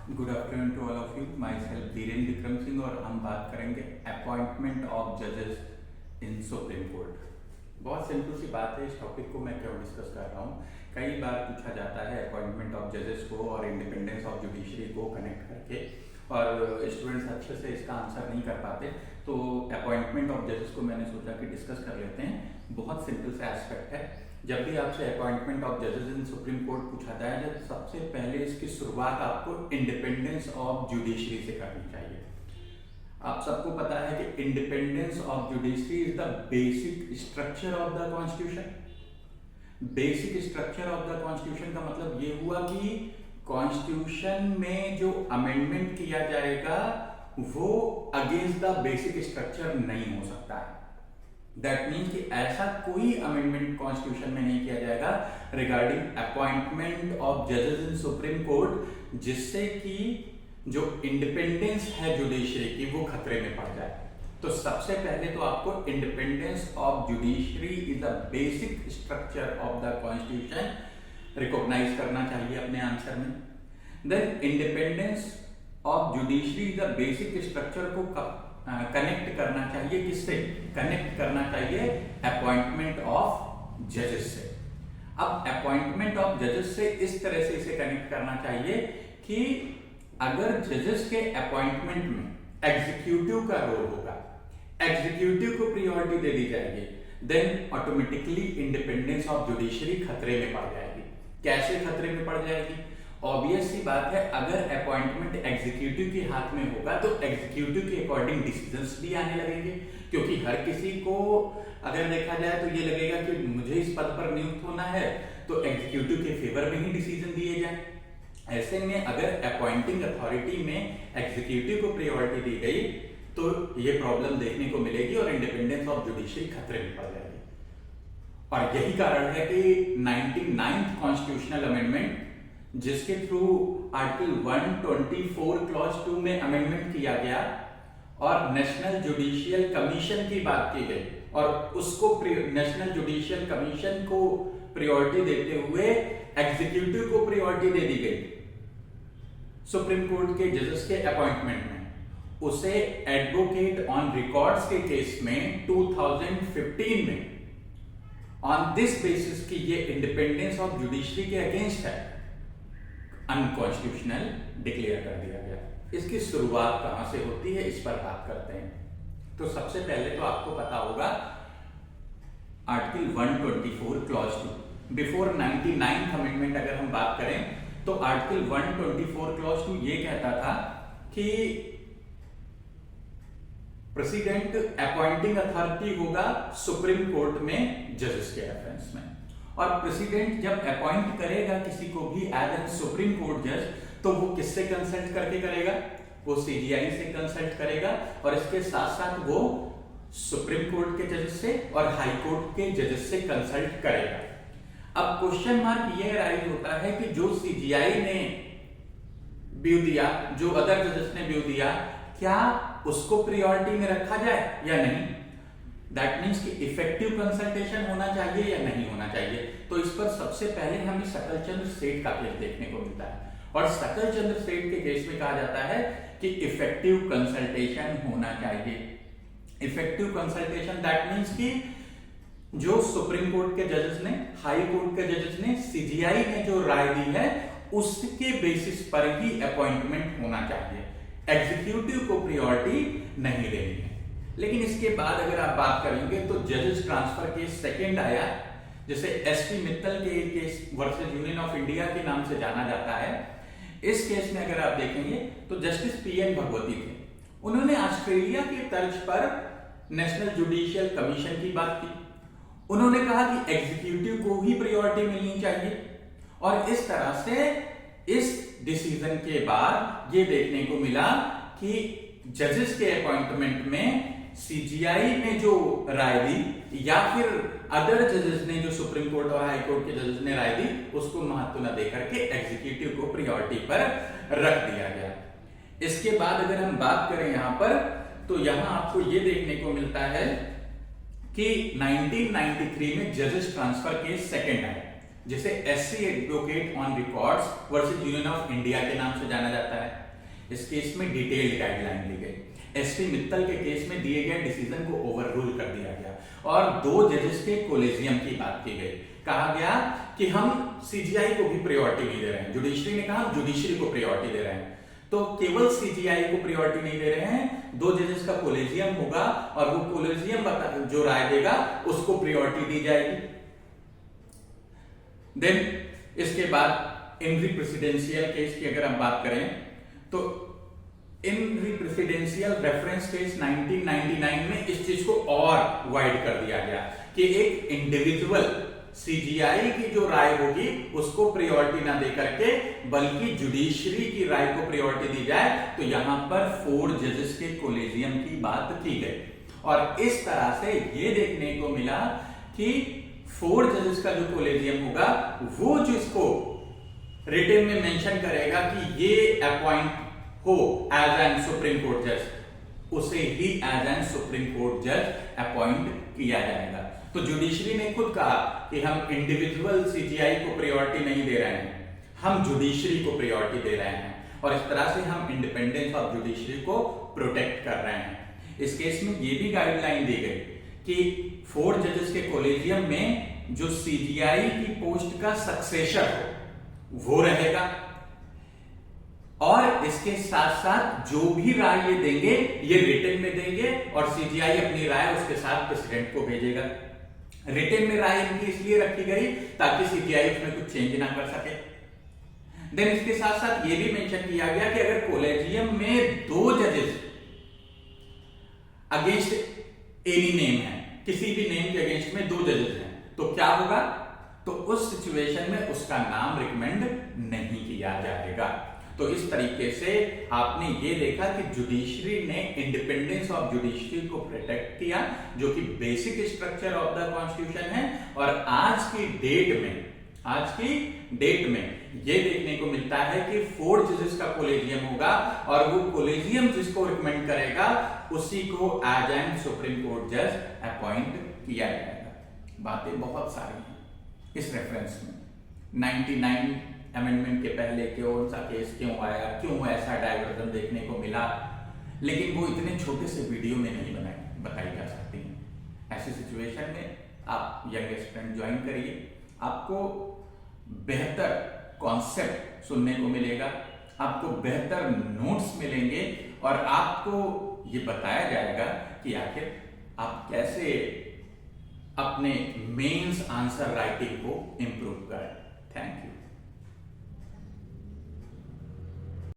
Good afternoon to all of you. Myself Dhirendra Vikram Singh और हम बात करेंगे अपॉइंटमेंट ऑफ जजेस इन सुप्रीम कोर्ट। बहुत सिंपल सी बात है, इस टॉपिक को मैं क्यों डिस्कस कर रहा हूँ। कई बार पूछा जाता है अपॉइंटमेंट ऑफ जजेस को और इंडिपेंडेंस ऑफ जुडिशरी को कनेक्ट करके, और स्टूडेंट्स अच्छे से इसका आंसर नहीं कर पाते। तो अपॉइंटमेंट ऑफ जजेस को मैंने सोचा कि डिस्कस कर लेते हैं। बहुत सिंपल सा एस्पेक्ट है। जब भी आपसे अपॉइंटमेंट ऑफ जजेस इन सुप्रीम कोर्ट पूछा जाए, जब सबसे पहले इसकी शुरुआत आपको इंडिपेंडेंस ऑफ जुडिशरी से करनी चाहिए। आप सबको पता है कि independence of judiciary is the basic structure of the constitution. Basic structure of the constitution का मतलब ये हुआ कि कॉन्स्टिट्यूशन में जो अमेंडमेंट किया जाएगा वो अगेंस्ट द बेसिक स्ट्रक्चर नहीं हो सकता है। दैट मीन्स कि ऐसा कोई अमेंडमेंट कॉन्स्टिट्यूशन में नहीं किया जाएगा रिगार्डिंग अपॉइंटमेंट ऑफ जजेस इन सुप्रीम कोर्ट जिससे कि जो इंडिपेंडेंस है जुडिशरी की वो खतरे में पड़ जाए। तो सबसे पहले तो आपको independence of judiciary is the basic structure of the constitution recognise करना चाहिए अपने आंसर में। Then independence of judiciary is the basic structure को कनेक्ट करना चाहिए, किससे कनेक्ट करना चाहिए? अपॉइंटमेंट ऑफ जजेस से। अब अपॉइंटमेंट ऑफ जजेस से इस तरह से इसे कनेक्ट करना चाहिए कि अगर जजेस के अपॉइंटमेंट में एग्जीक्यूटिव का रोल होगा, एग्जीक्यूटिव को प्रायोरिटी दे दी जाएगी, then automatically independence of judiciary खतरे में पड़ जाएगी। कैसे खतरे में पड़ जाएगी? ऑब्वियस सी बात है, अगर अपॉइंटमेंट एग्जीक्यूटिव के हाथ में होगा तो एग्जीक्यूटिव के अकॉर्डिंग डिसीजंस भी आने लगेंगे, क्योंकि हर किसी को अगर देखा जाए तो ये लगेगा कि मुझे इस पद पर नियुक्त होना है तो एग्जीक्यूटिव के फेवर में ही डिसीजन दिए जाए। ऐसे में अगर अपॉइंटिंग अथॉरिटी में एग्जीक्यूटिव को प्रायोरिटी दी गई तो ये प्रॉब्लम देखने को मिलेगी और इंडिपेंडेंस ऑफ जुडिशरी खतरे में पड़ जाएगी। और यही कारण है कि 99th कॉन्स्टिट्यूशनल अमेंडमेंट, जिसके थ्रू आर्टिकल 124 क्लॉज 2 में अमेंडमेंट किया गया और नेशनल जुडिशियल कमीशन की बात की गई और उसको नेशनल जुडिशियल कमीशन को प्रायोरिटी देते हुए एग्जीक्यूटिव को प्रायोरिटी दे दी गई सुप्रीम कोर्ट के जजेस के अपॉइंटमेंट में, उसे एडवोकेट ऑन रिकॉर्ड्स के केस में 2015 में ऑन दिस बेसिस कि ये इंडिपेंडेंस ऑफ जुडिशरी के अगेंस्ट है, अनकॉन्स्टिट्यूशनल डिक्लेयर कर दिया गया। इसकी शुरुआत कहां से होती है, इस पर बात करते हैं। तो सबसे पहले तो आपको पता होगा article 124 clause 2 before 99th amendment अगर हम बात करें तो आर्टिकल 124 क्लॉज 2 ये कहता था कि प्रेसिडेंट अपॉइंटिंग अथॉरिटी होगा सुप्रीम कोर्ट में जजेस के रेफरेंस में, और प्रेसिडेंट जब अपॉइंट करेगा किसी को भी एज एन सुप्रीम कोर्ट जज तो वो किससे कंसल्ट करके करेगा? वो सीजीआई से कंसल्ट करेगा और इसके साथ साथ वो सुप्रीम कोर्ट के जजेस से और हाई कोर्ट के जजेस से कंसल्ट करेगा। अब क्वेश्चन मार्क ये राइज होता है कि जो सीजीआई ने व्यू दिया, जो अदर जजेस ने व्यू दिया, क्या उसको प्रायोरिटी में रखा जाए या नहीं? दैट मीन्स कि इफेक्टिव कंसल्टेशन होना चाहिए या नहीं होना चाहिए। तो इस पर सबसे पहले हमें सकलचंद्र सेठ का केस देखने को मिलता है और सकलचंद्र सेठ के केस में कहा जाता है कि इफेक्टिव कंसल्टेशन होना चाहिए। इफेक्टिव कंसल्टेशन दैट मीन्स कि जो सुप्रीम कोर्ट के जजेस ने, हाई कोर्ट के जजेस ने, सीजीआई ने जो राय दी है उसके बेसिस पर ही अपॉइंटमेंट होना चाहिए, एग्जीक्यूटिव को प्रायोरिटी नहीं देनी है। लेकिन इसके बाद अगर आप बात करेंगे तो जजेस ट्रांसफर केस सेकंड आया, जिसे एसपी मित्तल के case versus union of India के नाम से जाना जाता है। इस केस में अगर आप देखेंगे तो जस्टिस पीएन भगवती थे, उन्होंने ऑस्ट्रेलिया के तर्ज पर नेशनल जुडिशियल कमीशन की बात की। उन्होंने कहा कि एग्जीक्यूटिव को ही प्रायोरिटी मिलनी चाहिए, और इस तरह से इस डिसीजन के बाद ये देखने को मिला कि जजेस के अपॉइंटमेंट में सीजीआई ने जो राय दी या फिर अदर जजेस ने, जो सुप्रीम कोर्ट और हाई कोर्ट के जजेस ने राय दी, उसको महत्व न देकर के एग्जीक्यूटिव को प्रायोरिटी पर रख दिया गया। इसके बाद अगर हम बात करें यहां पर, तो यहां आपको ये देखने को मिलता है कि 1993 में जजेस ट्रांसफर केस सेकंड आया। जिसे SC advocate on records versus union of India के नाम से जाना जाता है। इस केस में डिटेल्ड गाइडलाइन दी गई। एसटी मित्तल के केस में दिए गए डिसीजन को ओवररूल कर दिया गया और 2 जजेस के कोलेजियम की बात की गई। कहा गया कि हम सीजीआई को भी प्रायोरिटी नहीं दे रहे हैं। जुडिशरी ने कहा हम जुडिशरी को प्रायोरिटी दे रहे हैं, तो केवल सीजीआई को प्रायोरिटी नहीं दे रहे हैं, 2 जजेस का कोलेजियम होगा और वो कोलेजियम जो राय देगा उसको प्रायोरिटी दी जाएगी। देन इसके बाद इन री प्रेसिडेंशियल केस की अगर हम बात करें तो इन री प्रेसिडेंशियल रेफरेंस केस 1999 में इस चीज को और वाइड कर दिया गया कि एक इंडिविजुअल सीजीआई की जो राय होगी उसको प्रायोरिटी ना दे करके बल्कि जुडिशरी की राय को प्रायोरिटी दी जाए। तो यहां पर 4 जजेस के कोलेजियम की बात की गई और इस तरह से ये देखने को मिला कि 4 जजेस का जो कोलेजियम होगा वो जिसको रिटन में मेंशन करेगा कि ये अपॉइंट हो एज एन सुप्रीम कोर्ट जज, उसे ही एज एन सुप्रीम कोर्ट जज अपॉइंट किया जाएगा। तो जुडिशरी ने खुद कहा कि हम इंडिविजुअल सीजीआई को प्रायोरिटी नहीं दे रहे हैं, हम जुडिशरी को प्रायोरिटी दे रहे हैं और इस तरह से हम इंडिपेंडेंस ऑफ जुडिशरी को प्रोटेक्ट कर रहे हैं। इस केस में ये भी गाइडलाइन दी गई कि 4 जजेस के कोलेजियम में जो सीजीआई की पोस्ट का सक्सेसर हो वो रहेगा और इसके साथ साथ जो भी राय ये देंगे ये रिटन में देंगे और सीजीआई अपनी राय उसके साथ प्रेसिडेंट को भेजेगा। रिटन में राय इनकी इसलिए रखी गई ताकि सीजीआई उसमें कुछ चेंज ना कर सके। देन इसके साथ साथ ये भी मेंशन किया गया कि अगर कोलेजियम में 2 जजेस अगेंस्ट एनी नेम है, किसी भी नेम के अगेंस्ट में 2 जजेस हैं, तो क्या होगा? तो उस सिचुएशन में उसका नाम रिकमेंड नहीं किया जाएगा। तो इस तरीके से आपने ये देखा कि जुडिशरी ने इंडिपेंडेंस ऑफ जुडिशरी को प्रोटेक्ट किया, जो कि basic structure of the constitution है। और आज की डेट में ये देखने को मिलता है कि 4 जजेस का कोलेजियम होगा और वो कोलेजियम जिसको रिकमेंड करेगा उसी को एज एन सुप्रीम कोर्ट जज अपॉइंट किया जाएगा। बातें बहुत सारी हैं इस रेफरेंस में। 99 अमेंडमेंट के पहले कौन सा केस क्यों आया, क्यों ऐसा डाइवर्जन देखने को मिला, लेकिन वो इतने छोटे से वीडियो में नहीं बताई जा सकती हैं। ऐसी सिचुएशन में आप यंग स्टूडेंट ज्वाइन करिए, आपको बेहतर कॉन्सेप्ट सुनने को मिलेगा, आपको बेहतर नोट्स मिलेंगे और आपको ये बताया जाएगा कि आखिर आप कैसे अपने मेंस आंसर राइटिंग को इंप्रूव करें।